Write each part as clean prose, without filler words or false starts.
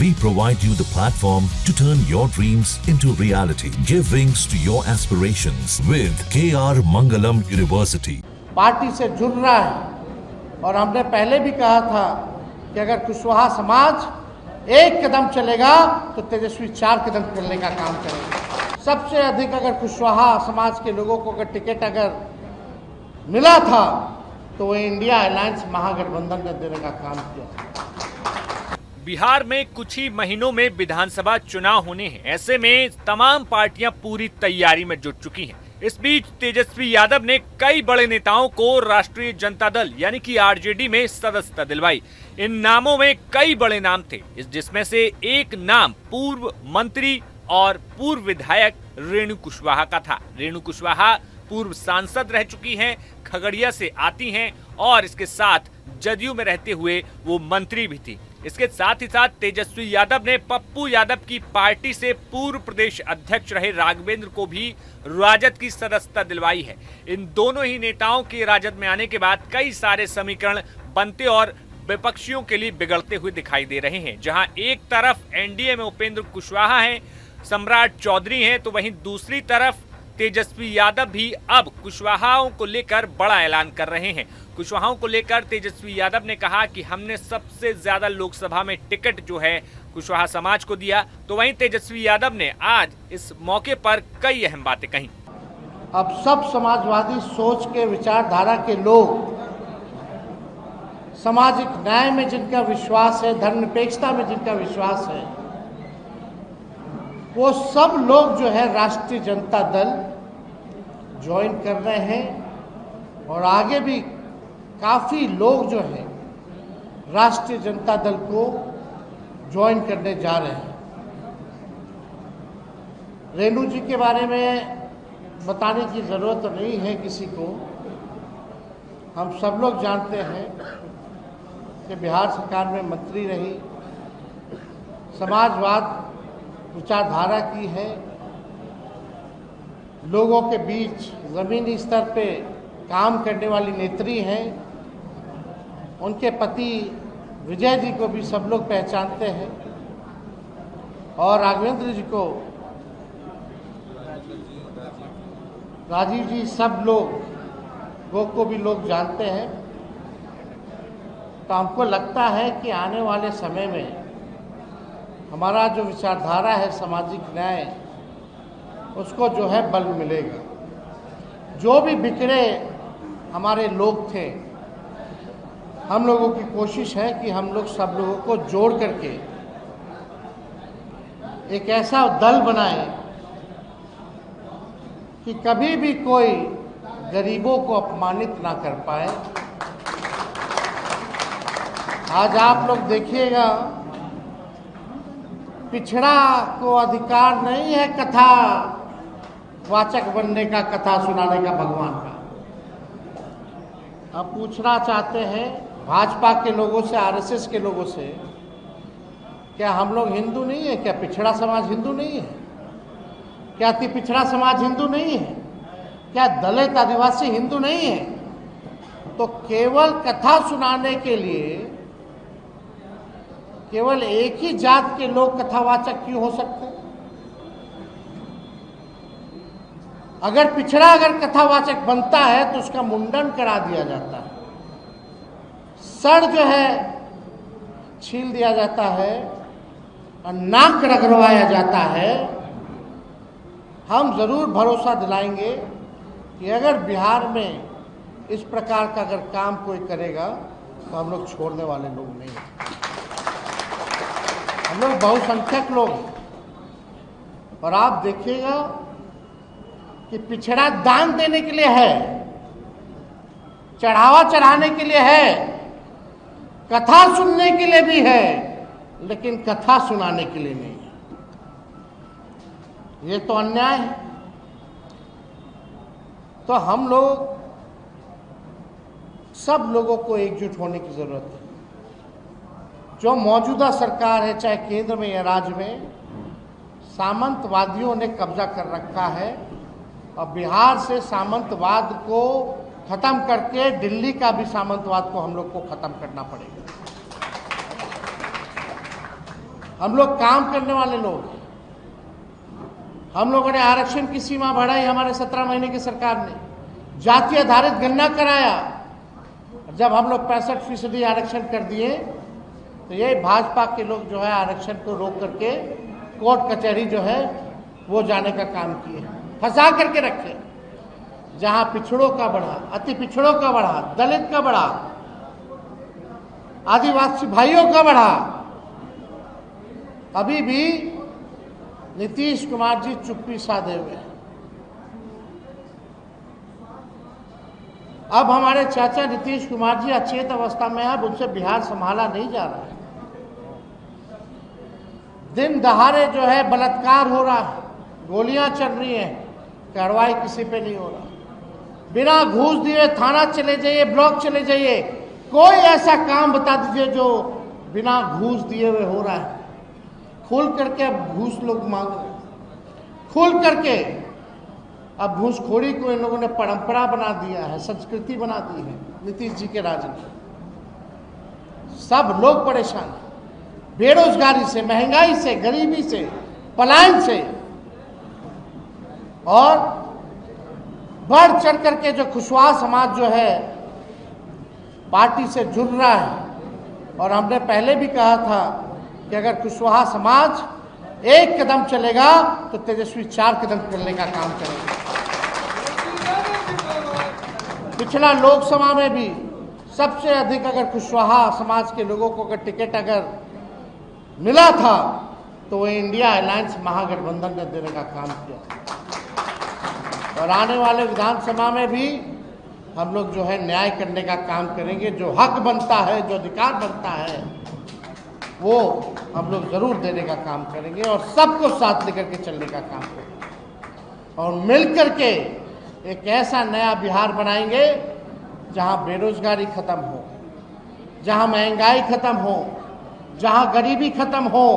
We provide you the platform to turn your dreams into reality. Give wings to your aspirations with KR Mangalam University. Party से जुड़ रहा है और हमने पहले भी कहा था कि अगर कुशवाहा समाज एक कदम चलेगा तो तेजस्वी 4 कदम चलने का काम करेगा। सबसे अधिक अगर कुशवाहा समाज के लोगों को अगर टिकट अगर मिला था तो वो इंडिया अलायंस महागठबंधन ने देने का काम किया। बिहार में कुछ ही महीनों में विधानसभा चुनाव होने हैं। ऐसे में तमाम पार्टियां पूरी तैयारी में जुट चुकी हैं। इस बीच तेजस्वी यादव ने कई बड़े नेताओं को राष्ट्रीय जनता दल यानी कि आरजेडी में सदस्यता दिलवाई। इन नामों में कई बड़े नाम थे, जिसमें से एक नाम पूर्व मंत्री और पूर्व विधायक रेणु कुशवाहा का था। रेणु कुशवाहा पूर्व सांसद रह चुकी हैं, खगड़िया से आती हैं और इसके साथ जदयू में रहते हुए वो मंत्री भी थी। इसके साथ ही साथ तेजस्वी यादव ने पप्पू यादव की पार्टी से पूर्व प्रदेश अध्यक्ष रहे राघवेंद्र को भी राजद की सदस्यता दिलवाई है। इन दोनों ही नेताओं के राजद में आने के बाद कई सारे समीकरण बनते और विपक्षियों के लिए बिगड़ते हुए दिखाई दे रहे हैं। जहां एक तरफ एनडीए में उपेंद्र कुशवाहा हैं, सम्राट चौधरी हैं, तो वहीं दूसरी तरफ तेजस्वी यादव भी अब कुशवाहाओं को लेकर बड़ा ऐलान कर रहे हैं। कुशवाहाओं को लेकर तेजस्वी यादव ने कहा कि हमने सबसे ज्यादा लोकसभा में टिकट जो है कुशवाहा समाज को दिया। तो वहीं तेजस्वी यादव ने आज इस मौके पर कई अहम बातें कही। अब सब समाजवादी सोच के विचारधारा के लोग, सामाजिक न्याय में जिनका विश्वास है, धर्मनिरपेक्षता में जिनका विश्वास है, वो सब लोग जो है राष्ट्रीय जनता दल ज्वाइन कर रहे हैं और आगे भी काफ़ी लोग जो हैं राष्ट्रीय जनता दल को ज्वाइन करने जा रहे हैं। रेणु जी के बारे में बताने की ज़रूरत नहीं है किसी को। हम सब लोग जानते हैं कि बिहार सरकार में मंत्री रही, समाजवाद विचारधारा की है, लोगों के बीच ज़मीनी स्तर पे काम करने वाली नेत्री हैं। उनके पति विजय जी को भी सब लोग पहचानते हैं और राघवेंद्र जी को, राजीव जी, सब लोगों को भी लोग जानते हैं। तो हमको लगता है कि आने वाले समय में हमारा जो विचारधारा है सामाजिक न्याय, उसको जो है बल मिलेगा। जो भी बिखरे हमारे लोग थे, हम लोगों की कोशिश है कि हम लोग सब लोगों को जोड़ करके एक ऐसा दल बनाएं कि कभी भी कोई गरीबों को अपमानित ना कर पाए। आज आप लोग देखिएगा, पिछड़ा को अधिकार नहीं है कथा वाचक बनने का, कथा सुनाने का भगवान का। हम पूछना चाहते हैं भाजपा के लोगों से, आरएसएस के लोगों से, क्या हम लोग हिंदू नहीं है? क्या पिछड़ा समाज हिंदू नहीं है? क्या अति पिछड़ा समाज हिंदू नहीं है? क्या दलित आदिवासी हिंदू नहीं है? तो केवल कथा सुनाने के लिए केवल एक ही जात के लोग कथावाचक क्यों हो सकते? अगर पिछड़ा अगर कथावाचक बनता है तो उसका मुंडन करा दिया जाता है, सर जो है छील दिया जाता है और नाक रगड़वाया जाता है। हम जरूर भरोसा दिलाएंगे कि अगर बिहार में इस प्रकार का अगर काम कोई करेगा तो हम लोग छोड़ने वाले लोग नहीं हैं। हम लोग बहुसंख्यक लोग हैं और आप देखिएगा कि पिछड़ा दान देने के लिए है, चढ़ावा चढ़ाने के लिए है, कथा सुनने के लिए भी है, लेकिन कथा सुनाने के लिए नहीं है। ये तो अन्याय है। तो हम लोग सब लोगों को एकजुट होने की जरूरत है। जो मौजूदा सरकार है, चाहे केंद्र में या राज्य में, सामंतवादियों ने कब्जा कर रखा है और बिहार से सामंतवाद को खत्म करके दिल्ली का भी सामंतवाद को हम लोग को खत्म करना पड़ेगा। हम लोग काम करने वाले लोग हैं। हम लोगों ने आरक्षण की सीमा बढ़ाई, हमारे 17 महीने की सरकार ने जाति आधारित गणना कराया। जब हम लोग 65% आरक्षण कर दिए तो ये भाजपा के लोग जो है आरक्षण को रोक करके कोर्ट कचहरी जो है वो जाने का काम किए, फंसा करके रखे। जहां पिछड़ों का बढ़ा, अति पिछड़ों का बढ़ा, दलित का बढ़ा, आदिवासी भाइयों का बढ़ा, अभी भी नीतीश कुमार जी चुप्पी साधे हुए हैं। अब हमारे चाचा नीतीश कुमार जी अचेत अवस्था में है, अब उनसे बिहार संभाला नहीं जा रहा है। दिन दहाड़े जो है बलात्कार हो रहा है, गोलियां चल रही हैं, कार्रवाई किसी पे नहीं हो रहा। बिना घूस दिए थाना चले जाइए, ब्लॉक चले जाइए, कोई ऐसा काम बता दीजिए जो बिना घूस दिए हुए हो रहा है। खुल करके अब घूस लोग मांग रहे हैं, खुल करके अब घूसखोरी को इन लोगों ने परंपरा बना दिया है, संस्कृति बना दी है नीतीश जी के राज में। सब लोग परेशान हैं, बेरोजगारी से, महंगाई से, गरीबी से, पलायन से, और बढ़ चढ़ करके जो कुशवाहा समाज जो है पार्टी से जुड़ रहा है। और हमने पहले भी कहा था कि अगर कुशवाहा समाज एक कदम चलेगा तो तेजस्वी 4 कदम चलने का काम करेगा। पिछला लोकसभा में भी सबसे अधिक अगर कुशवाहा समाज के लोगों को अगर टिकट अगर मिला था तो वो इंडिया अलायंस महागठबंधन ने देने का काम किया। और आने वाले विधानसभा में भी हम लोग जो है न्याय करने का काम करेंगे। जो हक बनता है, जो अधिकार बनता है, वो हम लोग जरूर देने का काम करेंगे और सबको साथ लेकर के चलने का काम करेंगे। और मिलकर के एक ऐसा नया बिहार बनाएंगे जहां बेरोजगारी खत्म हो, जहां महंगाई खत्म हो, जहां गरीबी खत्म हो,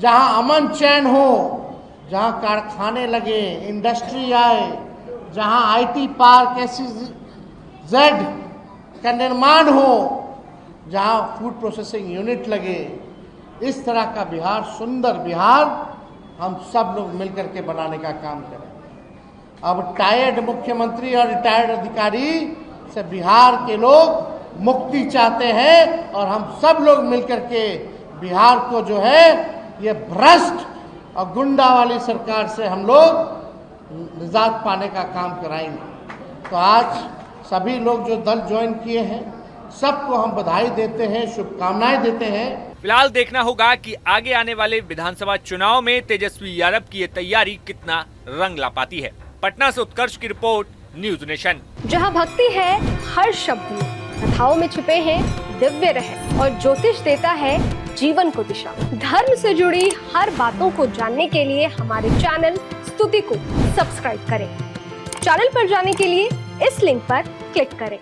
जहां अमन चैन हो, जहां कारखाने लगे, इंडस्ट्री आए, जहां आईटी पार्क, SEZ का निर्माण हो, जहां फूड प्रोसेसिंग यूनिट लगे। इस तरह का बिहार, सुंदर बिहार हम सब लोग मिलकर के बनाने का काम करें। अब टायर्ड मुख्यमंत्री और रिटायर्ड अधिकारी से बिहार के लोग मुक्ति चाहते हैं और हम सब लोग मिलकर के बिहार को जो है ये भ्रष्ट और गुंडा वाली सरकार से हम लोग निजात पाने का काम कराएंगे। तो आज सभी लोग जो दल ज्वाइन किए हैं सबको हम बधाई देते हैं, शुभकामनाएं देते हैं। फिलहाल देखना होगा कि आगे आने वाले विधानसभा चुनाव में तेजस्वी यादव की ये तैयारी कितना रंग ला पाती है। पटना से उत्कर्ष की रिपोर्ट, न्यूज नेशन। जहां भक्ति है हर शब्द में, कथाओं में छुपे हैं दिव्य रहस्य और ज्योतिष देता है जीवन को दिशा। धर्म से जुड़ी हर बातों को जानने के लिए हमारे चैनल स्तुति को सब्सक्राइब करें। चैनल पर जाने के लिए इस लिंक पर क्लिक करें।